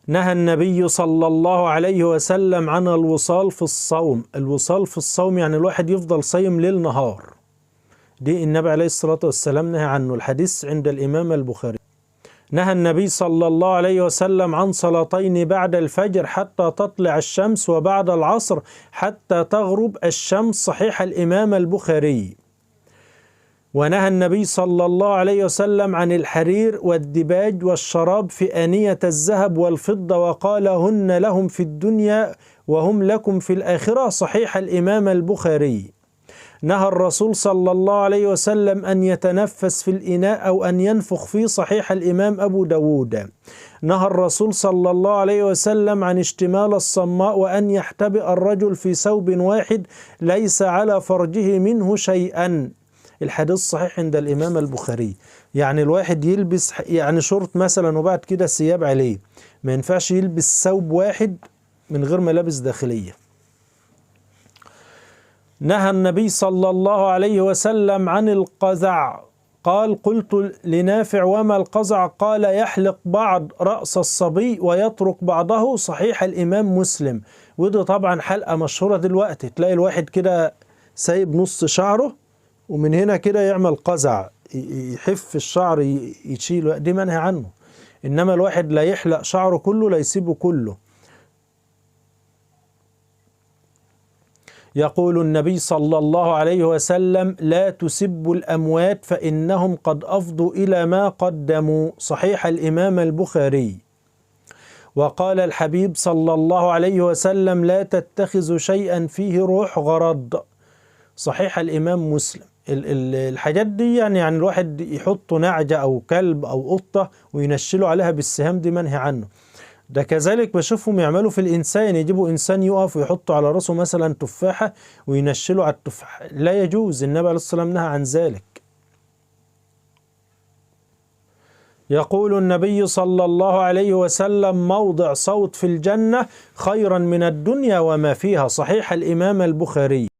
نهى النبي صلى الله عليه وسلم عن الوصال في الصوم. الوصال في الصوم يعني الواحد يفضل صايم ليل نهار، دي النبي عليه الصلاة والسلام نهى عنه. الحديث عند الإمام البخاري. نهى النبي صلى الله عليه وسلم عن صلاتين بعد الفجر حتى تطلع الشمس، وبعد العصر حتى تغرب الشمس، صحيح الإمام البخاري. ونهى النبي صلى الله عليه وسلم عن الحرير والدباج والشراب في آنية الذهب والفضة، وقال هن لهم في الدنيا وهم لكم في الآخرة، صحيح الإمام البخاري. نهى الرسول صلى الله عليه وسلم أن يتنفس في الإناء أو أن ينفخ فيه، صحيح الإمام أبو داود. نهى الرسول صلى الله عليه وسلم عن اشتمال الصماء، وأن يحتبئ الرجل في ثوب واحد ليس على فرجه منه شيئا. الحديث صحيح عند الإمام البخاري. يعني الواحد يلبس يعني شورت مثلا وبعد كده ثياب عليه، ما ينفعش يلبس ثوب واحد من غير ملابس داخلية. نهى النبي صلى الله عليه وسلم عن القزع. قال قلت لنافع وما القزع؟ قال يحلق بعض رأس الصبي ويترك بعضه، صحيح الإمام مسلم. وده طبعا حلقة مشهورة دلوقتي، تلاقي الواحد كده سايب نص شعره ومن هنا كده يعمل قزع، يحف الشعر يشيله، دي منهي عنه. إنما الواحد لا يحلق شعره كله، لا يسيبه كله. يقول النبي صلى الله عليه وسلم لا تسبوا الأموات فإنهم قد أفضوا إلى ما قدموا، صحيح الإمام البخاري. وقال الحبيب صلى الله عليه وسلم لا تتخذوا شيئا فيه روح غرض، صحيح الإمام مسلم. الحاجات دي يعني الواحد يحط نعجة أو كلب أو قطة وينشلوا عليها بالسهام، دي منهي عنه. ده كذلك بشوفهم يعملوا في الإنسان، يجيبوا إنسان يقف ويحطوا على رأسه مثلا تفاحة وينشلوا على التفاحة، لا يجوز، النبي عليه الصلاة والسلام نهى عن ذلك. يقول النبي صلى الله عليه وسلم موضع صوت في الجنة خيرا من الدنيا وما فيها، صحيح الإمام البخاري.